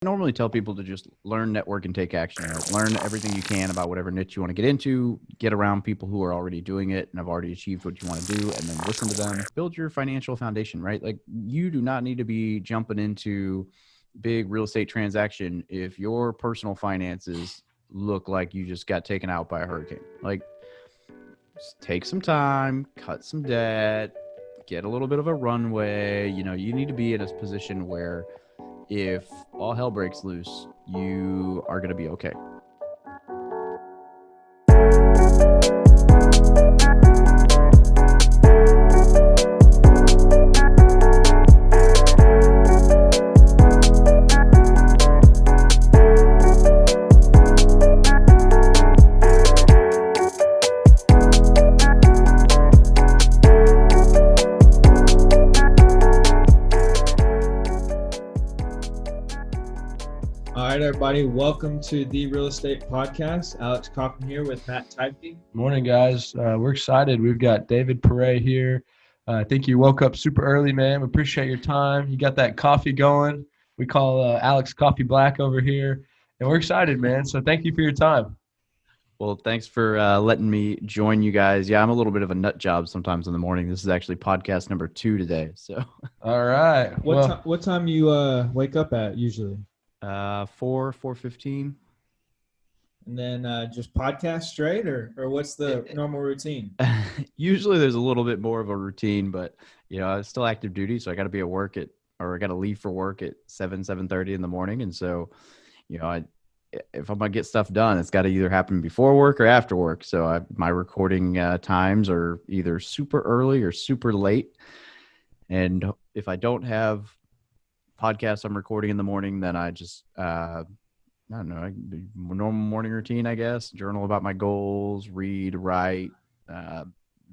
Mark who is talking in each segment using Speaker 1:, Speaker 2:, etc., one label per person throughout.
Speaker 1: normally tell people to just learn, network, and take action. Learn everything you can about whatever niche you want to get into, get around people who are already doing it and have already achieved what you want to do, and then listen to them. Build your financial foundation, right? Like, you do not need to be jumping into big real estate transaction if your personal finances look like you just got taken out by a hurricane. Like, just take some time, cut some debt, get a little bit of a runway. You need to be in a position where if all hell breaks loose, you are going to be okay.
Speaker 2: All right, everybody. Welcome to the Real Estate Podcast. Alex Coffin here with Matt Teifke.
Speaker 3: Morning, guys. We're excited. We've got David Pere here. I think you woke up super early, man. We appreciate your time. You got that coffee going. We call Alex Coffee Black over here. And we're excited, man. So thank you for your time.
Speaker 1: Well, thanks for letting me join you guys. Yeah, I'm a little bit of a nut job sometimes in the morning. This is actually podcast number 2 today. So,
Speaker 3: all right.
Speaker 2: What time you wake up at usually?
Speaker 1: 4:15.
Speaker 2: And then just podcast straight, or what's the normal routine?
Speaker 1: Usually there's a little bit more of a routine, but I'm still active duty, so I got to be at work I got to leave for work at 7:30 in the morning, and so if I'm gonna get stuff done, it's got to either happen before work or after work. So my recording times are either super early or super late, and if I don't have podcasts I'm recording in the morning, then I just I don't know, normal morning routine, I guess. Journal about my goals, read, write,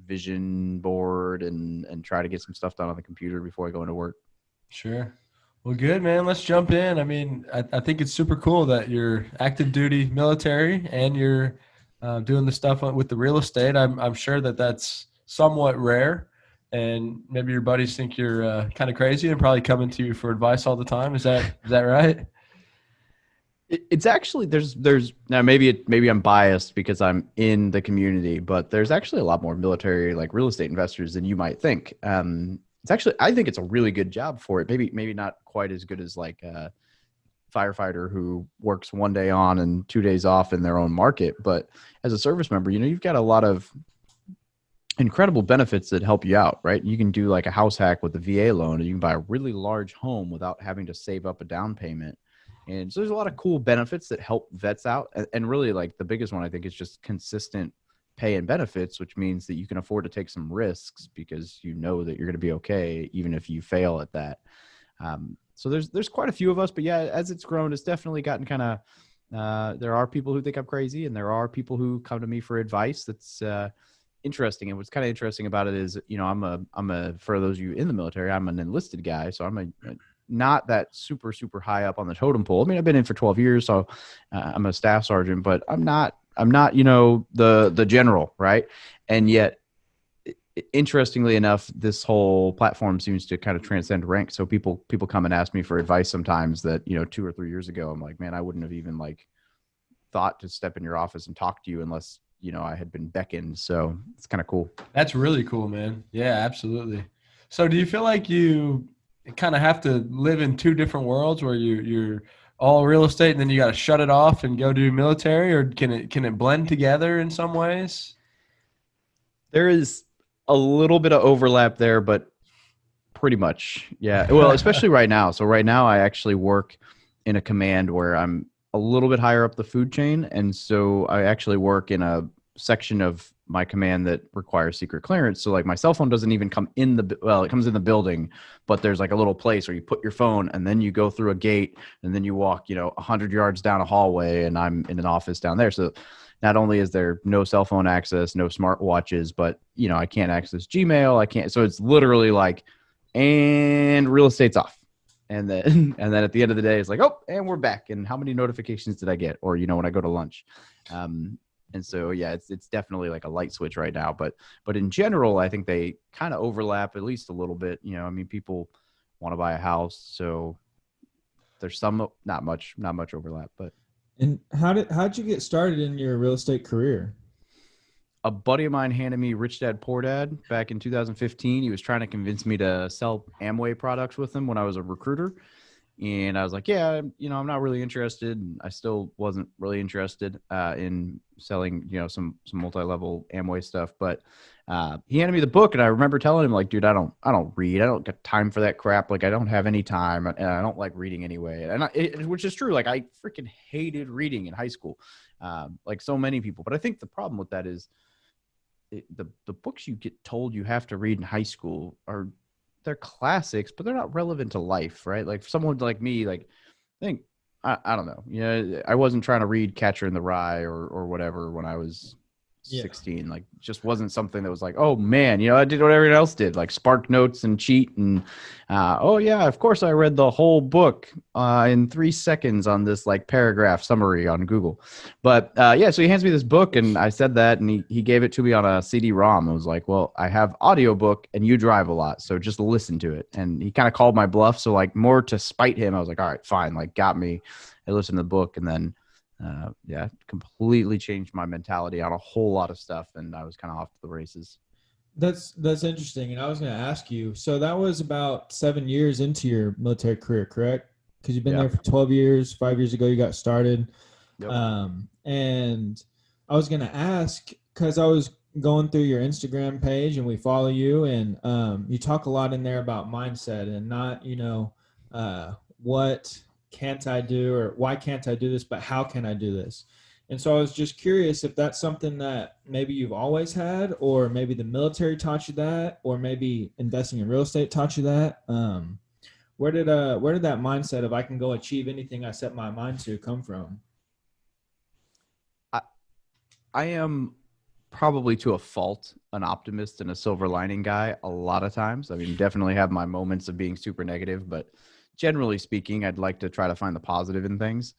Speaker 1: vision board, and try to get some stuff done on the computer before I go into work.
Speaker 3: Sure. Well, good, man. Let's jump in. I mean, I think it's super cool that you're active duty military and you're doing the stuff with the real estate. I'm sure that that's somewhat rare. And maybe your buddies think you're kind of crazy and probably coming to you for advice all the time. Is that right?
Speaker 1: It's actually there's now maybe I'm biased because I'm in the community, but there's actually a lot more military like real estate investors than you might think. It's actually, I think it's a really good job for it. Maybe not quite as good as like a firefighter who works 1 day on and 2 days off in their own market. But as a service member, you've got a lot of incredible benefits that help you out, right? You can do like a house hack with the VA loan, and you can buy a really large home without having to save up a down payment. And so there's a lot of cool benefits that help vets out. And really, like, the biggest one I think is just consistent pay and benefits, which means that you can afford to take some risks because you know that you're going to be okay, even if you fail at that. So there's quite a few of us, but yeah, as it's grown, it's definitely gotten kind of, there are people who think I'm crazy, and there are people who come to me for advice. That's, interesting. And what's kind of interesting about it is, I'm a for those of you in the military, I'm an enlisted guy. So I'm not that super, super high up on the totem pole. I mean, I've been in for 12 years, so I'm a staff sergeant, but I'm not, the general, right? And yet, interestingly enough, this whole platform seems to kind of transcend rank. So people come and ask me for advice sometimes that, 2 or 3 years ago, I'm like, man, I wouldn't have even thought to step in your office and talk to you unless I had been beckoned. So it's kind of cool.
Speaker 3: That's really cool, man. Yeah, absolutely. So do you feel like you kind of have to live in 2 different worlds where you're all real estate and then you got to shut it off and go do military, or can it blend together in some ways?
Speaker 1: There is a little bit of overlap there, but pretty much. Yeah. Well, especially right now. So right now I actually work in a command where I'm a little bit higher up the food chain. And so I actually work in a section of my command that requires secret clearance. So like my cell phone doesn't even come in it comes in the building, but there's like a little place where you put your phone and then you go through a gate and then you walk, 100 yards down a hallway, and I'm in an office down there. So not only is there no cell phone access, no smartwatches, but I can't access Gmail. I can't. So it's literally like, and real estate's off. And then at the end of the day, it's like, oh, and we're back. And how many notifications did I get? Or, when I go to lunch. And so, yeah, it's definitely like a light switch right now. But in general, I think they kind of overlap at least a little bit. People want to buy a house. So there's some, not much overlap, but
Speaker 2: And how'd you get started in your real estate career?
Speaker 1: a buddy of mine handed me Rich Dad Poor Dad back in 2015. He was trying to convince me to sell Amway products with him when I was a recruiter. And I was like, yeah, I'm not really interested. I still wasn't really interested in selling, some multi-level Amway stuff. But he handed me the book, and I remember telling him, like, dude, I don't read. I don't got time for that crap. Like, I don't have any time, and I don't like reading anyway. And which is true. Like, I freaking hated reading in high school, like so many people. But I think the problem with that is the books you get told you have to read in high school they're classics, but they're not relevant to life, right? Like for someone like me, like I think I don't know. I wasn't trying to read Catcher in the Rye or whatever when I was 16. Like just wasn't something that was like, oh man, I did what everyone else did, like spark notes and cheat and oh yeah, of course I read the whole book in 3 seconds on this like paragraph summary on Google. But so he hands me this book, and I said that, and he gave it to me on a CD-ROM. I was like, well, I have audiobook and you drive a lot, so just listen to it. And he kind of called my bluff, so like more to spite him, I was like, all right, fine, like got me. I listened to the book, and then completely changed my mentality on a whole lot of stuff, and I was kind of off to the races.
Speaker 2: That's interesting. And I was going to ask you, so that was about 7 years into your military career, correct? Because you've been there for 12 years. 5 years ago, you got started.
Speaker 1: Yep.
Speaker 2: And I was going to ask, because I was going through your Instagram page, and we follow you, and you talk a lot in there about mindset and not, what can't I do, or why can't I do this, but how can I do this? And so I was just curious if that's something that maybe you've always had, or maybe the military taught you that, or maybe investing in real estate taught you that. Where did that mindset of I can go achieve anything I set my mind to come from?
Speaker 1: I am probably to a fault an optimist and a silver lining guy a lot of times. I mean, definitely have my moments of being super negative, but generally speaking, I'd like to try to find the positive in things.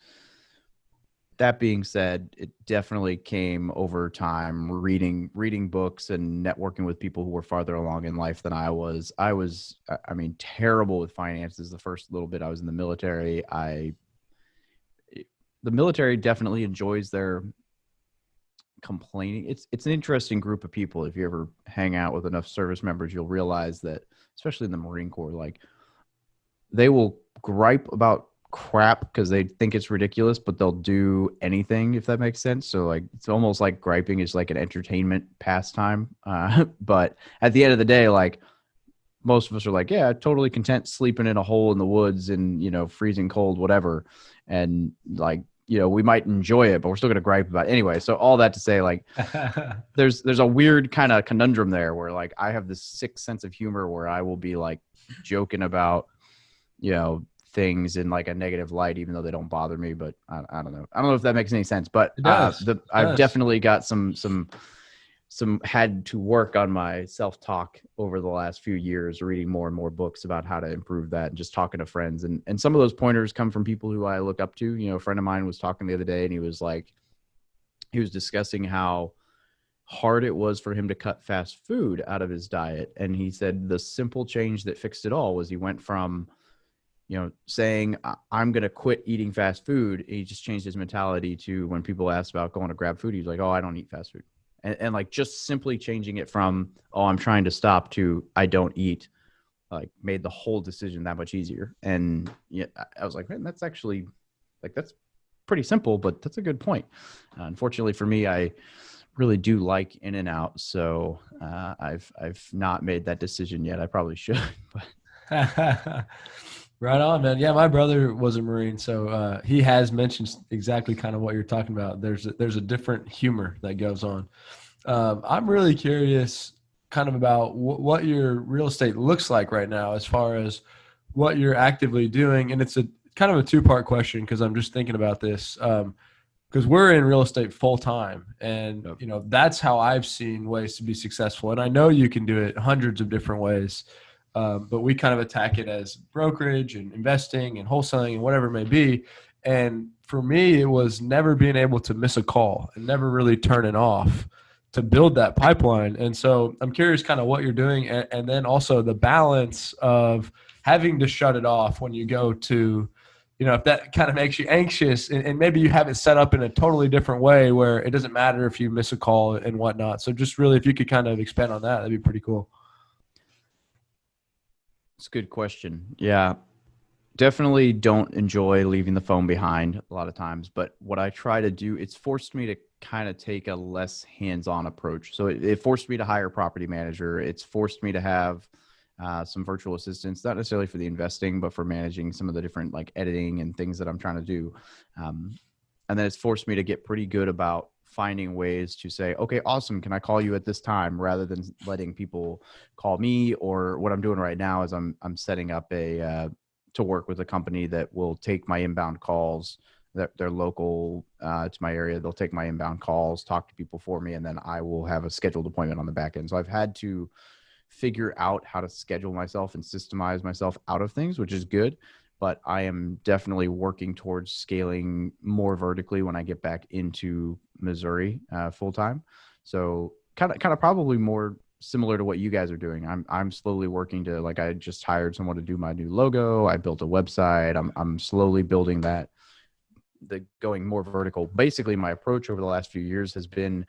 Speaker 1: That being said, it definitely came over time, reading books and networking with people who were farther along in life than I was. I mean, terrible with finances the first little bit I was in the military. The military definitely enjoys their complaining. It's an interesting group of people. If you ever hang out with enough service members, you'll realize that, especially in the Marine Corps, like they will gripe about crap because they think it's ridiculous, but they'll do anything, if that makes sense. So like it's almost like griping is like an entertainment pastime. But at the end of the day, like most of us are like, yeah, totally content sleeping in a hole in the woods and freezing cold, whatever. And like, we might enjoy it, but we're still going to gripe about it anyway. So all that to say, like, there's a weird kind of conundrum there where like I have this sick sense of humor where I will be like joking about, things in like a negative light, even though they don't bother me. But I don't know. I don't know if that makes any sense, but I've definitely got some had to work on my self-talk over the last few years, reading more and more books about how to improve that and just talking to friends. And some of those pointers come from people who I look up to. A friend of mine was talking the other day, and he was discussing how hard it was for him to cut fast food out of his diet. And he said the simple change that fixed it all was he went from saying, I'm going to quit eating fast food. He just changed his mentality to when people asked about going to grab food, he's like, oh, I don't eat fast food. And like just simply changing it from, oh, I'm trying to stop to I don't eat, like made the whole decision that much easier. And I was like, man, that's actually like, that's pretty simple, but that's a good point. Unfortunately for me, I really do like In-N-Out. So I've not made that decision yet. I probably should, but
Speaker 3: right on, man. Yeah, my brother was a Marine, so he has mentioned exactly kind of what you're talking about. There's a different humor that goes on. I'm really curious kind of about what your real estate looks like right now as far as what you're actively doing. And it's a kind of a two-part question because I'm just thinking about this because we're in real estate full time. And, that's how I've seen ways to be successful. And I know you can do it hundreds of different ways. But we kind of attack it as brokerage and investing and wholesaling and whatever it may be. And for me, it was never being able to miss a call and never really turning off to build that pipeline. And so I'm curious kind of what you're doing and then also the balance of having to shut it off when you go to, if that kind of makes you anxious, and maybe you have it set up in a totally different way where it doesn't matter if you miss a call and whatnot. So just really, if you could kind of expand on that, that'd be pretty cool.
Speaker 1: It's a good question. Yeah. Definitely don't enjoy leaving the phone behind a lot of times, but what I try to do, it's forced me to kind of take a less hands-on approach. So it forced me to hire a property manager. It's forced me to have some virtual assistants, not necessarily for the investing, but for managing some of the different like editing and things that I'm trying to do. And then it's forced me to get pretty good about finding ways to say, okay, awesome. Can I call you at this time, rather than letting people call me? Or what I'm doing right now is I'm setting up to work with a company that will take my inbound calls. They're local to my area. They'll take my inbound calls, talk to people for me, and then I will have a scheduled appointment on the back end. So I've had to figure out how to schedule myself and systemize myself out of things, which is good. But I am definitely working towards scaling more vertically when I get back into Missouri full time. So kind of probably more similar to what you guys are doing. I'm slowly working to, like, I just hired someone to do my new logo. I built a website. I'm slowly building that, going more vertical. Basically, my approach over the last few years has been,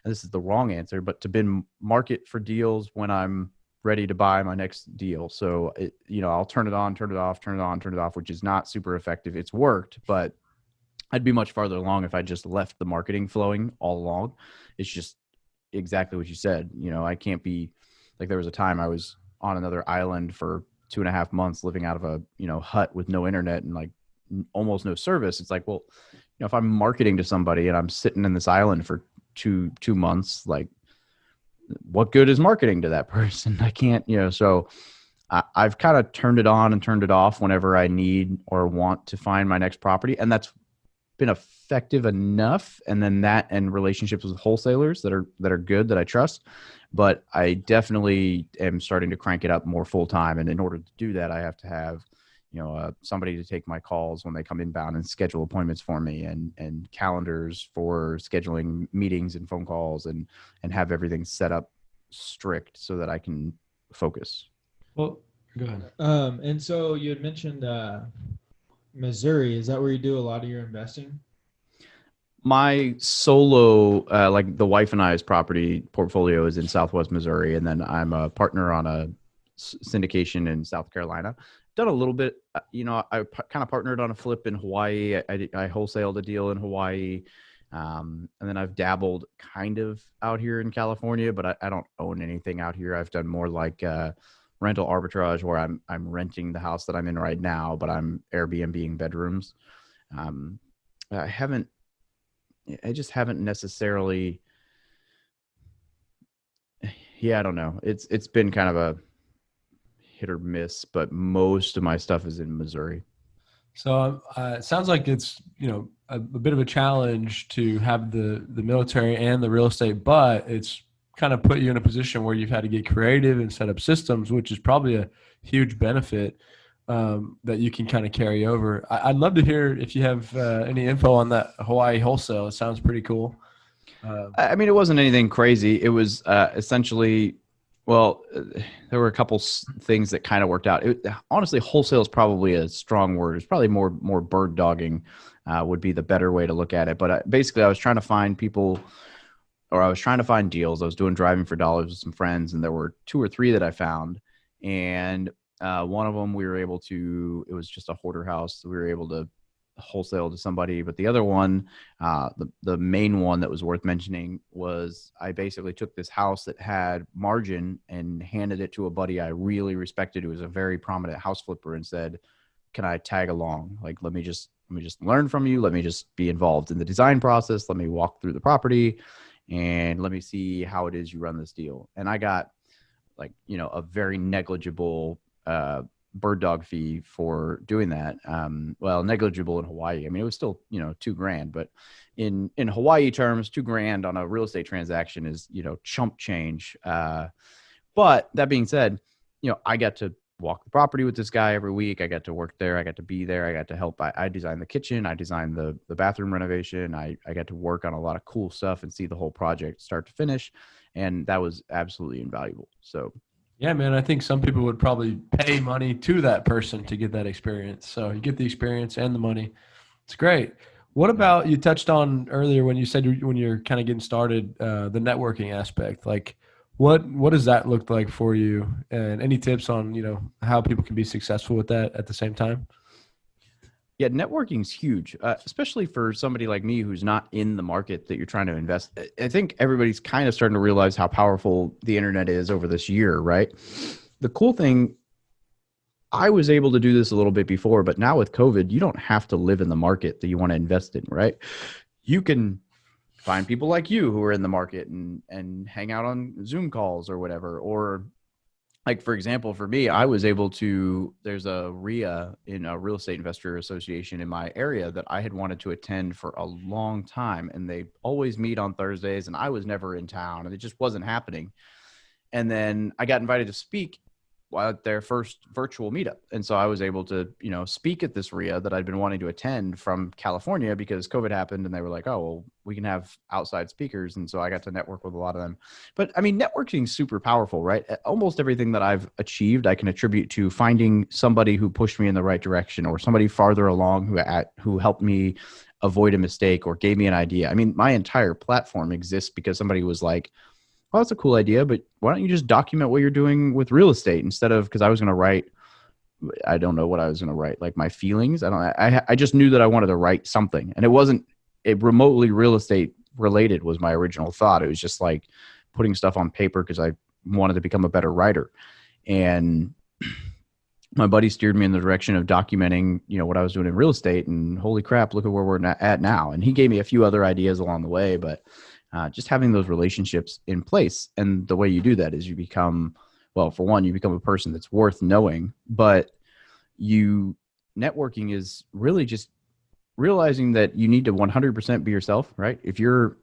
Speaker 1: and this is the wrong answer, but to been market for deals when I'm ready to buy my next deal. So I'll turn it on, turn it off, turn it on, turn it off, which is not super effective. It's worked, but I'd be much farther along if I just left the marketing flowing all along. It's just exactly what you said. I can't be like, there was a time I was on another island for 2.5 months living out of a, hut with no internet and like almost no service. It's like, well, if I'm marketing to somebody and I'm sitting in this island for two months, like, what good is marketing to that person? I can't, so I've kind of turned it on and turned it off whenever I need or want to find my next property. And that's been effective enough. And then that, and relationships with wholesalers that are good, that I trust. But I definitely am starting to crank it up more full time. And in order to do that, I have to have, somebody to take my calls when they come inbound and schedule appointments for me, and calendars for scheduling meetings and phone calls, and have everything set up strict so that I can focus.
Speaker 3: Well, go ahead.
Speaker 2: And so you had mentioned Missouri. Is that where you do a lot of your investing?
Speaker 1: My solo, like the wife and I's property portfolio, is in Southwest Missouri. And then I'm a partner on a syndication in South Carolina. Done a little bit, I kind of partnered on a flip in Hawaii. I wholesaled a deal in Hawaii. And then I've dabbled kind of out here in California, but I don't own anything out here. I've done more like rental arbitrage, where I'm renting the house that I'm in right now, but I'm Airbnb-ing bedrooms. I just haven't necessarily. Yeah, I don't know. It's been kind of a hit or miss, but most of my stuff is in Missouri.
Speaker 3: So it sounds like it's a bit of a challenge to have the military and the real estate, but it's kind of put you in a position where you've had to get creative and set up systems, which is probably a huge benefit that you can kind of carry over. I'd love to hear if you have any info on that Hawaii wholesale. It sounds pretty cool.
Speaker 1: I mean, it wasn't anything crazy. It was essentially, well, there were a couple things that kind of worked out. Honestly, wholesale is probably a strong word. It's probably more bird dogging would be the better way to look at it. But basically, I was trying to find people, or I was trying to find deals. I was doing driving for dollars with some friends, and there were 2 or 3 that I found. And one of them, it was just a hoarder house. So we were able to wholesale to somebody. But the other one, the main one that was worth mentioning, was I basically took this house that had margin and handed it to a buddy I really respected, who was a very prominent house flipper, and said, can I tag along? Like, let me just learn from you. Let me just be involved in the design process. Let me walk through the property, and let me see how it is you run this deal. And I got like, a very negligible bird dog fee for doing that. Well, negligible in Hawaii. I mean, it was still, $2,000, but in Hawaii terms, $2,000 on a real estate transaction is, chump change. But that being said, I got to walk the property with this guy every week. I got to work there. I got to be there. I got to help. I designed the kitchen. I designed the bathroom renovation. I got to work on a lot of cool stuff and see the whole project start to finish. And that was absolutely invaluable. So
Speaker 3: Yeah, man. I think some people would probably pay money to that person to get that experience. So you get the experience and the money. It's great. What
Speaker 1: Yeah.
Speaker 3: about you touched on earlier when you said when you're kind of getting started, the networking aspect? Like, what does that look like for you? And any tips on how people can be successful with that at the same time?
Speaker 1: Yeah, networking's huge, especially for somebody like me who's not in the market that you're trying to invest. I think everybody's kind of starting to realize how powerful the internet is over this year, right? The cool thing, I was able to do this a little bit before, but now with COVID, you don't have to live in the market that you want to invest in, right? You can find people like you who are in the market and hang out on Zoom calls or whatever. Or like, for example, for me, I was able to, there's a RIA in a real estate investor association in my area that I had wanted to attend for a long time. And they always meet on Thursdays and I was never in town and it just wasn't happening. And then I got invited to speak at their first virtual meetup. And so I was able to, speak at this RIA that I'd been wanting to attend from California because COVID happened and they were like, oh, well, we can have outside speakers. And so I got to network with a lot of them. But I mean, networking is super powerful, right? Almost everything that I've achieved, I can attribute to finding somebody who pushed me in the right direction or somebody farther along who helped me avoid a mistake or gave me an idea. I mean, my entire platform exists because somebody was like, oh, that's a cool idea, but why don't you just document what you're doing with real estate instead of, because I was going to write, I don't know what I was going to write, like my feelings. I just knew that I wanted to write something and it wasn't remotely real estate related was my original thought. It was just like putting stuff on paper because I wanted to become a better writer. And my buddy steered me in the direction of documenting, what I was doing in real estate, and holy crap, look at where we're at now. And he gave me a few other ideas along the way, but just having those relationships in place. And the way you do that is you become, well, for one, you become a person that's worth knowing, but networking is really just realizing that you need to 100% be yourself, right? If you're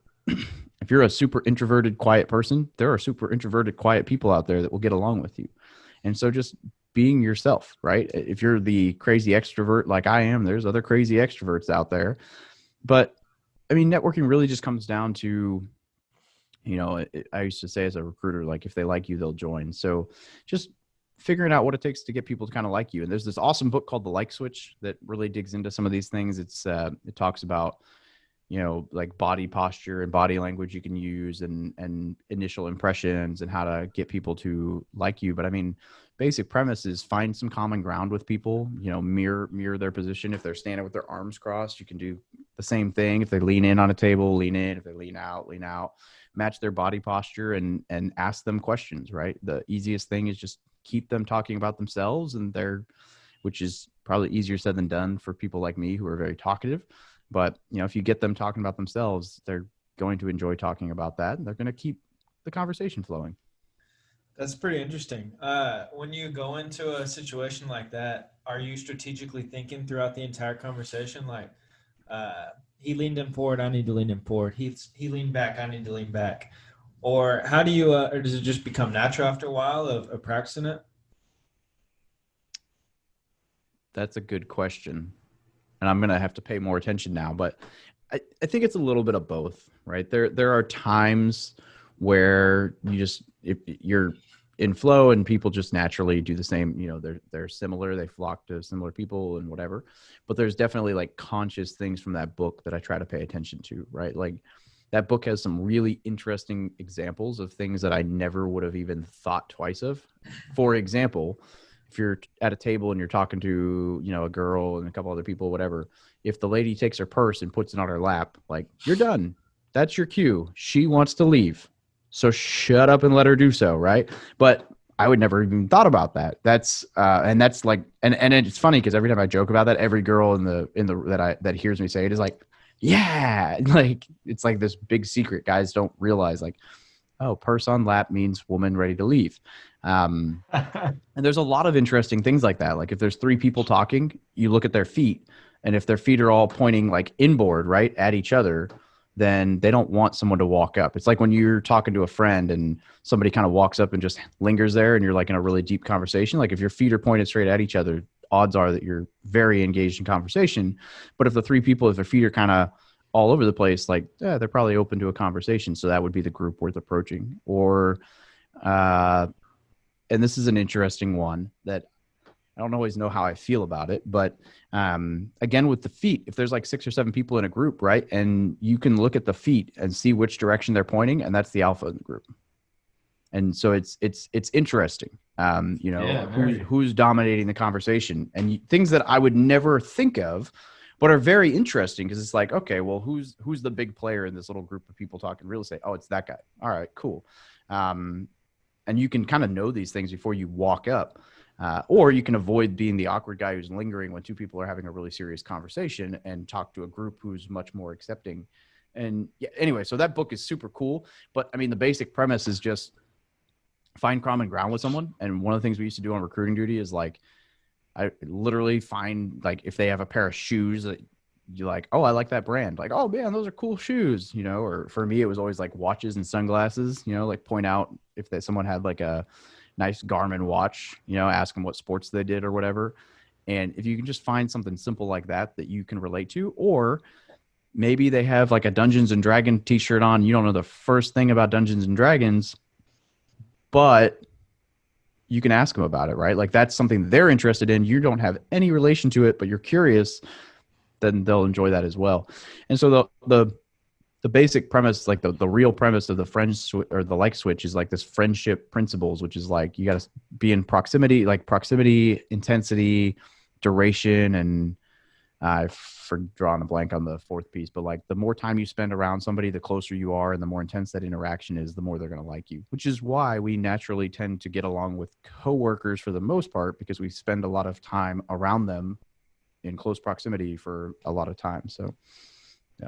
Speaker 1: a super introverted, quiet person, there are super introverted, quiet people out there that will get along with you. And so just being yourself, right? If you're the crazy extrovert like I am, there's other crazy extroverts out there. But I mean, networking really just comes down to, I used to say as a recruiter, like if they like you, they'll join. So just figuring out what it takes to get people to kind of like you. And there's this awesome book called The Like Switch that really digs into some of these things. It talks about, like body posture and body language you can use and initial impressions and how to get people to like you. But I mean, basic premise is find some common ground with people, mirror their position. If they're standing with their arms crossed, you can do the same thing. If they lean in on a table, lean in. If they lean out, match their body posture and ask them questions, right? The easiest thing is just keep them talking about themselves which is probably easier said than done for people like me who are very talkative. But, if you get them talking about themselves, they're going to enjoy talking about that. And they're going to keep the conversation flowing.
Speaker 2: That's pretty interesting. When you go into a situation like that, are you strategically thinking throughout the entire conversation? Like, he leaned in forward, I need to lean in forward. He leaned back, I need to lean back. Or how do you, or does it just become natural after a while of practicing it?
Speaker 1: That's a good question. And I'm going to have to pay more attention now, but I think it's a little bit of both, right? There are times where if you're in flow and people just naturally do the same, they're similar, they flock to similar people and whatever, but there's definitely like conscious things from that book that I try to pay attention to, right? Like that book has some really interesting examples of things that I never would have even thought twice of. For example, if you're at a table and you're talking to, a girl and a couple other people, whatever, if the lady takes her purse and puts it on her lap, like, you're done. That's your cue. She wants to leave. So shut up and let her do so. Right. But I would never even thought about that. And that's like, and it's funny because every time I joke about that, every girl that hears me say it is like, yeah, like, it's like this big secret guys don't realize, like, oh, purse on lap means woman ready to leave. And there's a lot of interesting things like that. Like if there's three people talking, you look at their feet, and if their feet are all pointing like inboard, right, at each other, then they don't want someone to walk up. It's like when you're talking to a friend and somebody kind of walks up and just lingers there and you're like in a really deep conversation. Like if your feet are pointed straight at each other, odds are that you're very engaged in conversation. But if the three people, if their feet are kind of all over the place, like, yeah, they're probably open to a conversation. So that would be the group worth approaching. Or and this is an interesting one that I don't always know how I feel about it, but again, with the feet, if there's like 6 or 7 people in a group, right, and you can look at the feet and see which direction they're pointing, and that's the alpha in the group. And so it's interesting, who's dominating the conversation, and things that I would never think of, but are very interesting because it's like, okay, well, who's the big player in this little group of people talking real estate? Oh, it's that guy. All right, cool. And you can kind of know these things before you walk up. Or you can avoid being the awkward guy who's lingering when 2 people are having a really serious conversation and talk to a group who's much more accepting. And yeah, anyway, so that book is super cool. But I mean, the basic premise is just find common ground with someone. And one of the things we used to do on recruiting duty is like, I literally find like if they have a pair of shoes that you like, oh, I like that brand. Like, oh man, those are cool shoes, or for me, it was always like watches and sunglasses, like point out if someone had like a nice Garmin watch, ask them what sports they did or whatever. And if you can just find something simple like that you can relate to, or maybe they have like a Dungeons and Dragon t-shirt on. You don't know the first thing about Dungeons and Dragons, but you can ask them about it, right? Like that's something they're interested in. You don't have any relation to it, but you're curious, then they'll enjoy that as well. And so the basic premise, like the real premise of the or the like switch is like this friendship principles, which is like, you got to be in proximity, intensity, duration. And I've drawn a blank on the 4th piece, but like the more time you spend around somebody, the closer you are, and the more intense that interaction is, the more they're going to like you, which is why we naturally tend to get along with coworkers for the most part, because we spend a lot of time around them in close proximity for a lot of time. So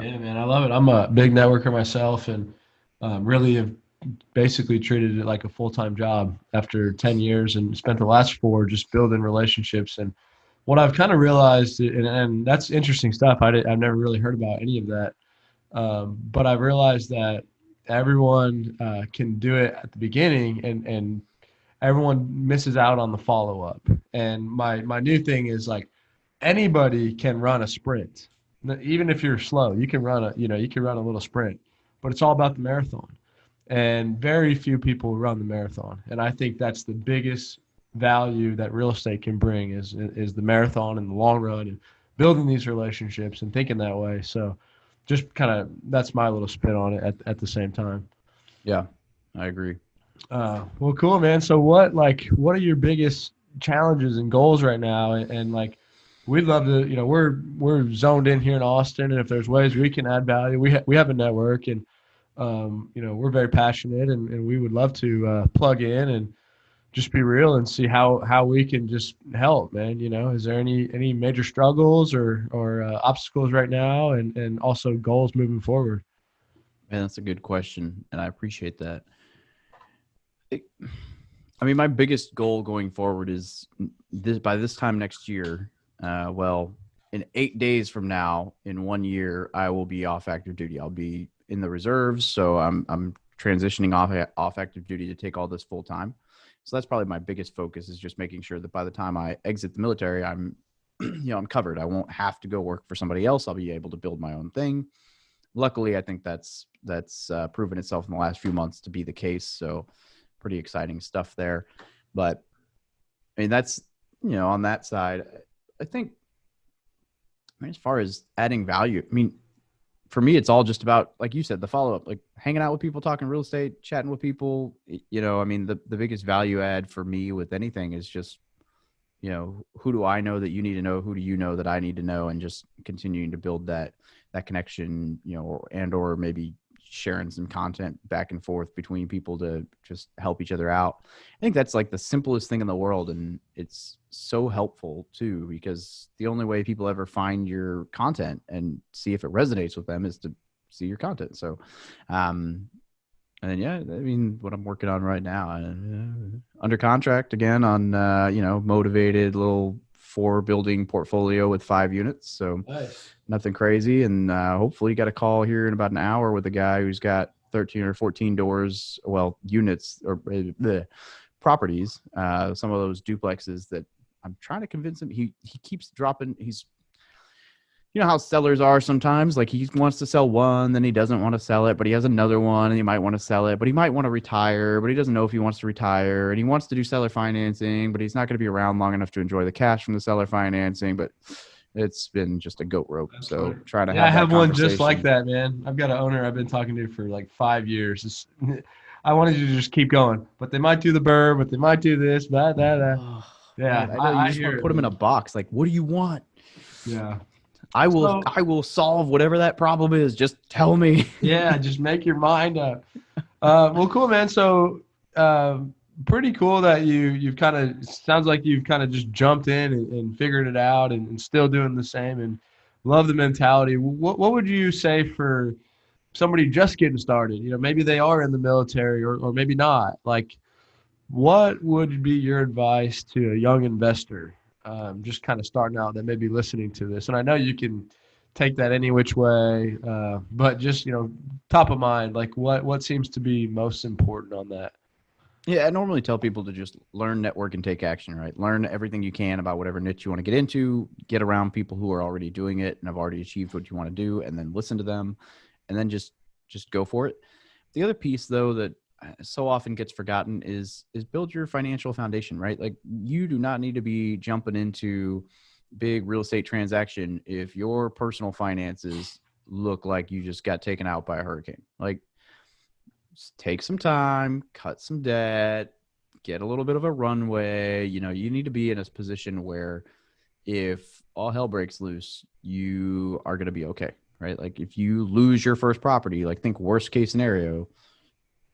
Speaker 3: yeah, man, I love it. I'm a big networker myself, and really have basically treated it like a full-time job after 10 years and spent the last 4 just building relationships. And what I've kind of realized, and that's interesting stuff. I've never really heard about any of that. But I've realized that everyone can do it at the beginning, and everyone misses out on the follow-up. And my new thing is like, anybody can run a sprint. Even if you're slow, you can run a little sprint, but it's all about the marathon. And very few people run the marathon. And I think that's the biggest value that real estate can bring is the marathon in the long run, and building these relationships and thinking that way. So just kind of, that's my little spin on it at the same time.
Speaker 1: Yeah, I agree.
Speaker 3: Well, cool, man. So what are your biggest challenges and goals right now? And like, we'd love to, we're zoned in here in Austin, and if there's ways we can add value, we have a network, and we're very passionate, and we would love to plug in and just be real and see how we can just help, man. Is there any major struggles or obstacles right now, and also goals moving forward?
Speaker 1: Man, that's a good question, and I appreciate that. My biggest goal going forward is by this time next year, in 8 days from now, in 1 year, I will be off active duty. I'll be in the reserves. So I'm transitioning off active duty to take all this full time. So that's probably my biggest focus, is just making sure that by the time I exit the military, I'm covered. I won't have to go work for somebody else. I'll be able to build my own thing. Luckily, I think that's proven itself in the last few months to be the case. So pretty exciting stuff there. But that's, on that side, I think, as far as adding value, for me, it's all just about, like you said, the follow-up, like hanging out with people, talking real estate, chatting with people. The biggest value add for me with anything is just, who do I know that you need to know? Who do you know that I need to know? And just continuing to build that connection, or maybe sharing some content back and forth between people to just help each other out. I think that's like the simplest thing in the world. And it's so helpful too, because the only way people ever find your content and see if it resonates with them is to see your content. So, and then, yeah, what I'm working on right now, under contract again on, motivated little 4-building portfolio with 5 units. So nice. Nothing crazy. And hopefully got a call here in about an hour with a guy who's got 13 or 14 doors, units or the properties, some of those duplexes that I'm trying to convince him. He keeps dropping. He's you know how sellers are sometimes, like he wants to sell one, then he doesn't want to sell it, but he has another one and he might want to sell it, but he might want to retire, but he doesn't know if he wants to retire, and he wants to do seller financing, but he's not going to be around long enough to enjoy the cash from the seller financing. But it's been just a goat rope.
Speaker 3: That's
Speaker 1: So
Speaker 3: funny.
Speaker 1: trying to
Speaker 3: Yeah, I
Speaker 1: have that
Speaker 3: have one just like
Speaker 1: conversation.
Speaker 3: that, man. I've got an owner I've been talking to for like 5 years. I wanted you to just keep going, but they might do the burr, but they might do this, that.
Speaker 1: Oh,
Speaker 3: Yeah,
Speaker 1: man, I know you
Speaker 3: I
Speaker 1: just want
Speaker 3: hear
Speaker 1: to
Speaker 3: it,
Speaker 1: put them in a
Speaker 3: man.
Speaker 1: box. Like, what do you want?
Speaker 3: Yeah.
Speaker 1: I will,
Speaker 3: So
Speaker 1: I will solve whatever that problem is. Just tell me.
Speaker 3: yeah, just make your mind up. Well, cool, man. So pretty cool that you've kind of sounds like you've kind of just jumped in and figured it out and still doing the same and love the mentality. What would you say for somebody just getting started? You know, maybe they are in the military or maybe not. Like, what would be your advice to a young investor just kind of starting out that may be listening to this? And I know you can take that any which way, but just, top of mind, like what seems to be most important on that?
Speaker 1: Yeah, I normally tell people to just learn, network, and take action, right? Learn everything you can about whatever niche you want to get into, get around people who are already doing it and have already achieved what you want to do, and then listen to them, and then just go for it. The other piece, though, that so often gets forgotten is build your financial foundation, right? Like, you do not need to be jumping into big real estate transaction if your personal finances look like you just got taken out by a hurricane. Like, just take some time, cut some debt, get a little bit of a runway. You need to be in a position where if all hell breaks loose, you are going to be okay, right? Like, if you lose your first property, like, think worst case scenario,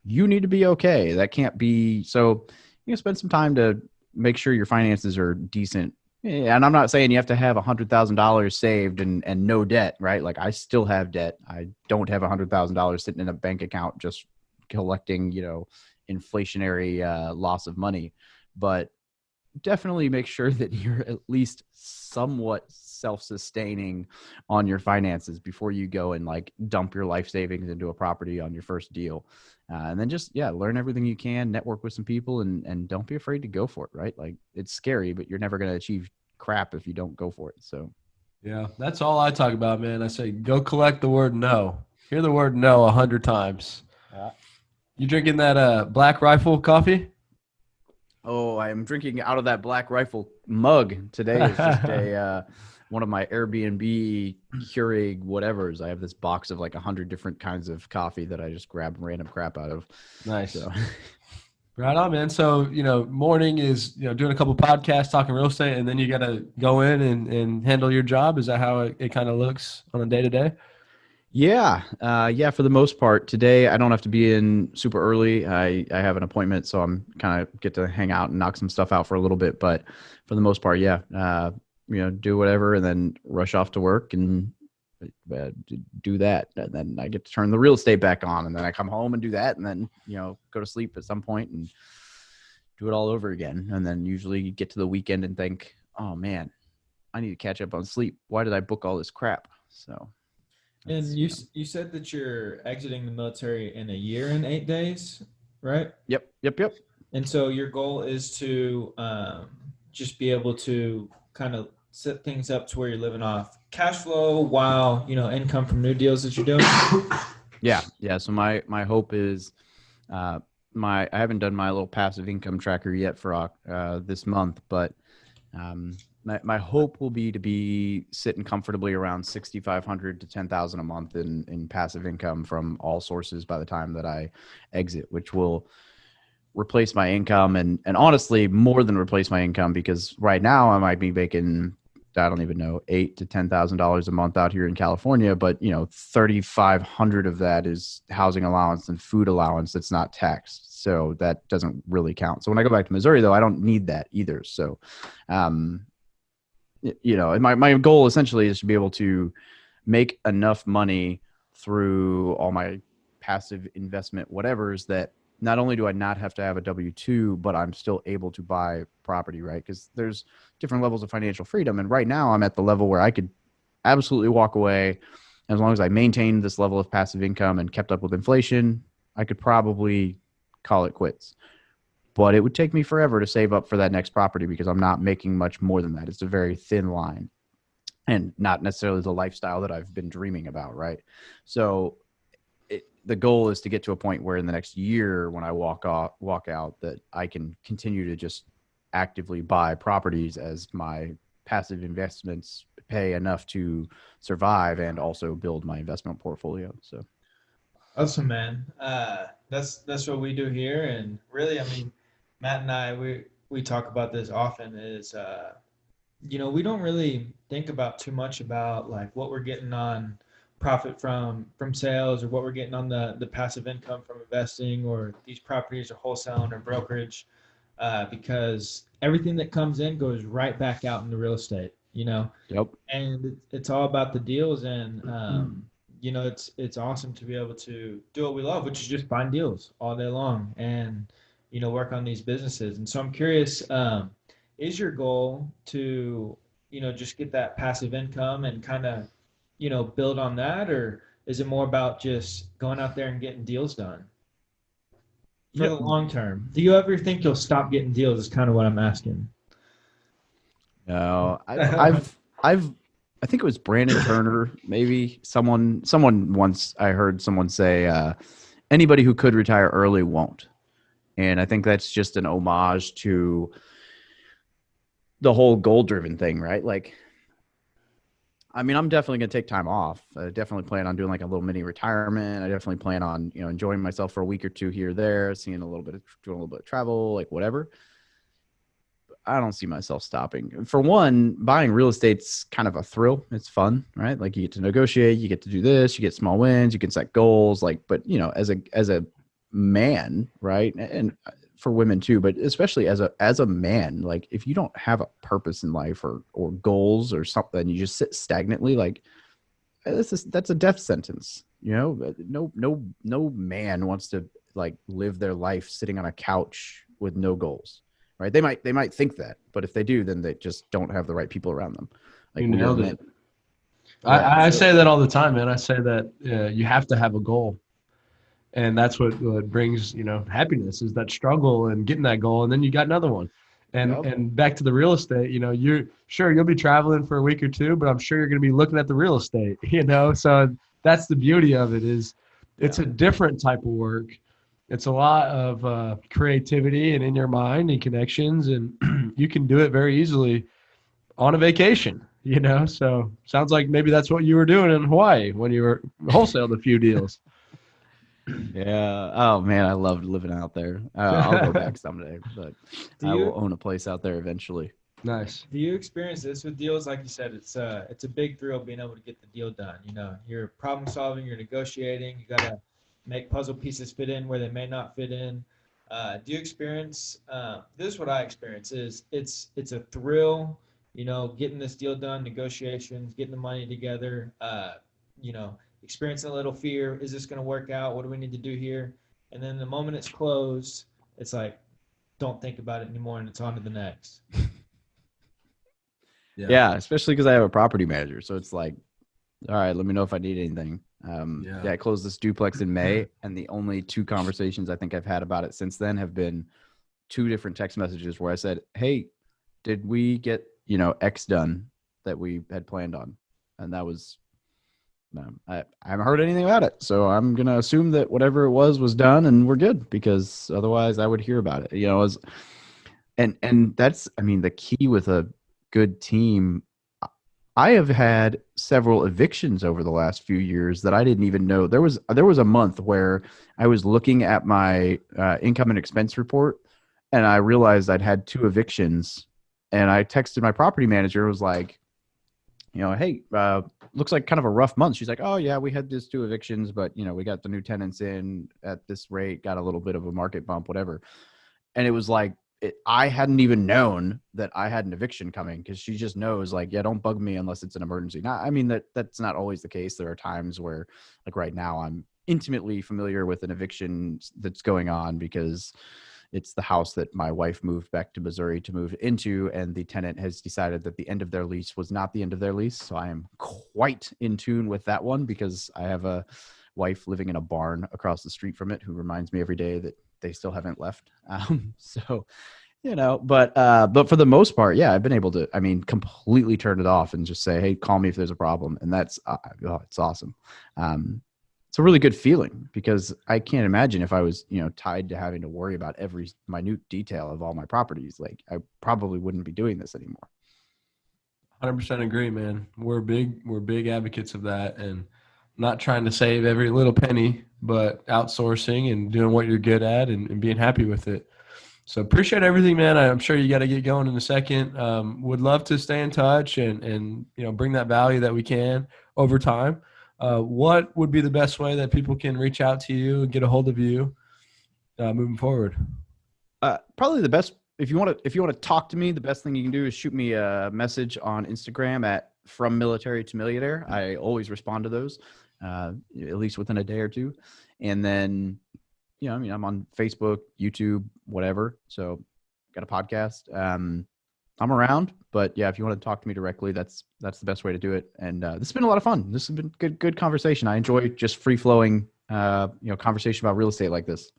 Speaker 1: you need to be okay. That can't be. So you can spend some time to make sure your finances are decent. And I'm not saying you have to have $100,000 saved and no debt, right? Like, I still have debt. I don't have $100,000 sitting in a bank account just collecting, inflationary loss of money. But definitely make sure that you're at least somewhat self-sustaining on your finances before you go and like dump your life savings into a property on your first deal. And then just, learn everything you can, network with some people, and don't be afraid to go for it, right? Like, it's scary, but you're never going to achieve crap if you don't go for it. So
Speaker 3: Yeah, that's all I talk about, man. I say go collect the word no. Hear the word no 100 times. You drinking that Black Rifle coffee?
Speaker 1: oh, I'm drinking out of that Black Rifle mug today. Is just a one of my Airbnb Keurig whatevers. I have this box of like 100 different kinds of coffee that I just grab random crap out of.
Speaker 3: Nice.
Speaker 1: So
Speaker 3: Right on, man. So, morning is, doing a couple podcasts, talking real estate, and then you got to go in and handle your job. Is that how it kind of looks on a day to day?
Speaker 1: yeah, for the most part. Today I don't have to be in super early. I have an appointment, so I'm kind of get to hang out and knock some stuff out for a little bit. But for the most part, do whatever and then rush off to work and do that. And then I get to turn the real estate back on, and then I come home and do that, and then go to sleep at some point and do it all over again. And then usually get to the weekend and think, oh man, I need to catch up on sleep. Why did I book all this crap? So.
Speaker 2: And you said that you're exiting the military in a year and 8 days, right?
Speaker 1: Yep.
Speaker 2: And so your goal is to just be able to kind of set things up to where you're living off cash flow while, income from new deals that you're doing.
Speaker 1: Yeah. So my hope is, I haven't done my little passive income tracker yet for this month, but my hope will be to be sitting comfortably around 6,500 to 10,000 a month in passive income from all sources by the time that I exit, which will replace my income and honestly more than replace my income, because right now I might be making, I don't even know, $8,000 to $10,000 a month out here in California, but 3,500 of that is housing allowance and food allowance that's not taxed, so that doesn't really count. So when I go back to Missouri, though, I don't need that either. So, my goal essentially is to be able to make enough money through all my passive investment whatevers that not only do I not have to have a W-2, but I'm still able to buy property, right? Because there's different levels of financial freedom. And right now I'm at the level where I could absolutely walk away. As long as I maintained this level of passive income and kept up with inflation, I could probably call it quits. But it would take me forever to save up for that next property because I'm not making much more than that. It's a very thin line. and not necessarily the lifestyle that I've been dreaming about. Right. So the goal is to get to a point where in the next year, when I walk out, that I can continue to just actively buy properties as my passive investments pay enough to survive and also build my investment portfolio. So
Speaker 2: Awesome, man. That's what we do here, and really, I mean, Matt and I, we talk about this often. Is we don't really think about too much about like what we're getting on profit from sales, or what we're getting on the passive income from investing, or these properties are wholesaling or brokerage, because everything that comes in goes right back out into real estate.
Speaker 1: yep.
Speaker 2: And it's all about the deals, and it's awesome to be able to do what we love, which is just find deals all day long, and work on these businesses. And so I'm curious, is your goal to just get that passive income and kind of build on that, or is it more about just going out there and getting deals done for
Speaker 1: Yep.
Speaker 2: the long term? Do you ever think you'll stop getting deals, is kind of what I'm asking.
Speaker 1: No, I think it was Brandon Turner, maybe someone once I heard someone say, anybody who could retire early won't. And I think that's just an homage to the whole goal driven thing, right? Like, I mean, I'm definitely going to take time off. I definitely plan on doing like a little mini retirement. I definitely plan on, enjoying myself for a week or two here or there, doing a little bit of travel, like whatever. I don't see myself stopping. For one, buying real estate's kind of a thrill. It's fun, right? Like you get to negotiate, you get to do this, you get small wins, you can set goals. Like, but as a man, right? And for women too, but especially as a man, like if you don't have a purpose in life or goals or something, you just sit stagnantly. Like that's a death sentence. No man wants to like live their life sitting on a couch with no goals. Right. They might think that, but if they do, then they just don't have the right people around them. Like
Speaker 3: You
Speaker 1: we are
Speaker 3: nailed
Speaker 1: men.
Speaker 3: it.
Speaker 1: Yeah.
Speaker 3: I
Speaker 1: So,
Speaker 3: say that all the time, man. I say that you have to have a goal. And that's what brings happiness, is that struggle and getting that goal, and then you got another one.
Speaker 1: yep.
Speaker 3: And back to the real estate, you're sure you'll be traveling for a week or two, but I'm sure you're going to be looking at the real estate. So that's the beauty of it, is it's
Speaker 1: Yeah.
Speaker 3: a different type of work. It's a lot of creativity and in your mind and connections, and you can do it very easily on a vacation. So sounds like maybe that's what you were doing in Hawaii when you were wholesaled a few deals.
Speaker 1: Yeah. Oh man, I loved living out there. I'll go back someday, but
Speaker 2: Do
Speaker 1: I will
Speaker 2: you
Speaker 1: own a place out there eventually.
Speaker 3: Nice.
Speaker 2: Do you experience this with deals? Like you said, it's a big thrill being able to get the deal done. You're problem solving, you're negotiating, you gotta make puzzle pieces fit in where they may not fit in. Do you experience this? Is what I experience is it's a thrill. Getting this deal done, negotiations, getting the money together. Experiencing a little fear. Is this going to work out? What do we need to do here? And then the moment it's closed, it's like, don't think about it anymore, and it's on to the next.
Speaker 1: Yeah, especially because I have a property manager. So it's like, all right, let me know if I need anything.
Speaker 3: Yeah.
Speaker 1: I closed this duplex in May, and the only two conversations I think I've had about it since then have been two different text messages where I said, hey, did we get, X done that we had planned on? And that was, I haven't heard anything about it. So I'm going to assume that whatever it was done and we're good, because otherwise I would hear about it, and that's, I mean, the key with a good team. I have had several evictions over the last few years that I didn't even know. There was a month where I was looking at my income and expense report, and I realized I'd had two evictions, and I texted my property manager. Was like, hey, looks like kind of a rough month. She's like, oh yeah, we had these two evictions, but we got the new tenants in at this rate, got a little bit of a market bump, whatever. And it was like, I hadn't even known that I had an eviction coming, because she just knows, like, yeah, don't bug me unless it's an emergency. Now, I mean, that's not always the case. There are times where, like right now, I'm intimately familiar with an eviction that's going on because it's the house that my wife moved back to Missouri to move into, and the tenant has decided that the end of their lease was not the end of their lease. So I am quite in tune with that one, because I have a wife living in a barn across the street from it who reminds me every day that they still haven't left. So But for the most part, yeah, I've been able to, completely turn it off and just say, hey, call me if there's a problem. And that's, it's awesome. It's a really good feeling because I can't imagine if I was, tied to having to worry about every minute detail of all my properties. Like I probably wouldn't be doing this anymore.
Speaker 3: 100% agree, man. We're big advocates of that, and not trying to save every little penny, but outsourcing and doing what you're good at and being happy with it. So appreciate everything, man. I'm sure you got to get going in a second. Would love to stay in touch and bring that value that we can over time. What would be the best way that people can reach out to you and get a hold of you moving forward?
Speaker 1: Probably the best, if you want to talk to me, the best thing you can do is shoot me a message on Instagram at From Military to Millionaire. I always respond to those, at least within a day or two. And then, I'm on Facebook, YouTube, whatever. So got a podcast. I'm around, but yeah, if you want to talk to me directly, that's the best way to do it. And this has been a lot of fun. This has been good conversation. I enjoy just free flowing, conversation about real estate like this.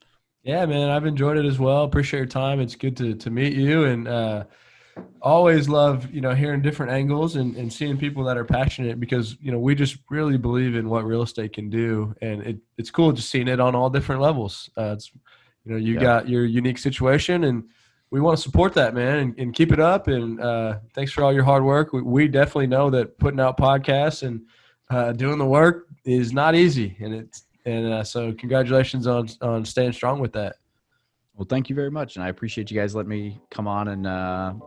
Speaker 3: Yeah, man, I've enjoyed it as well. Appreciate your time. It's good to meet you, and always love hearing different angles and seeing people that are passionate, because we just really believe in what real estate can do, and it's cool just seeing it on all different levels. It's got your unique situation, and we want to support that, man, and keep it up. And thanks for all your hard work. We definitely know that putting out podcasts and doing the work is not easy, and so congratulations on staying strong with that.
Speaker 1: Well, thank you very much. And I appreciate you guys letting me come on and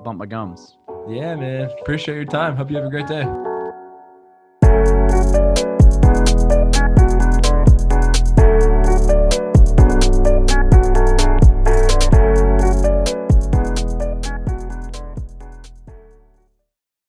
Speaker 1: bump my gums.
Speaker 3: Yeah, man. Appreciate your time. Hope you have a great day.